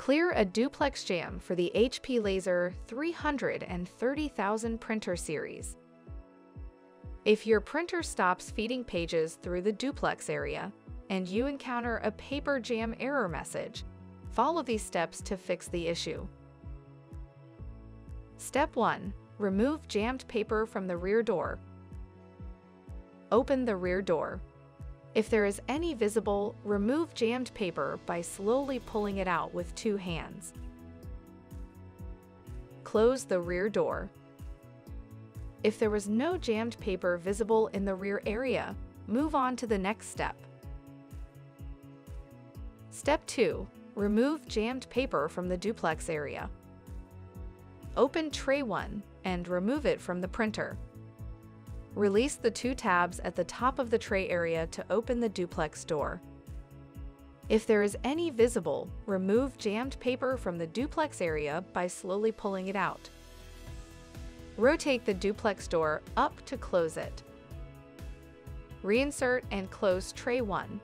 Clear a duplex jam for the HP Laser 330,000 printer series. If your printer stops feeding pages through the duplex area and you encounter a paper jam error message, follow these steps to fix the issue. Step 1. Remove jammed paper from the rear door. Open the rear door. If there is any visible, remove jammed paper by slowly pulling it out with 2 hands. Close the rear door. If there was no jammed paper visible in the rear area, move on to the next step. Step 2. Remove jammed paper from the duplex area. Open tray 1 and remove it from the printer. Release the 2 tabs at the top of the tray area to open the duplex door. If there is any visible, remove jammed paper from the duplex area by slowly pulling it out. Rotate the duplex door up to close it. Reinsert and close tray 1.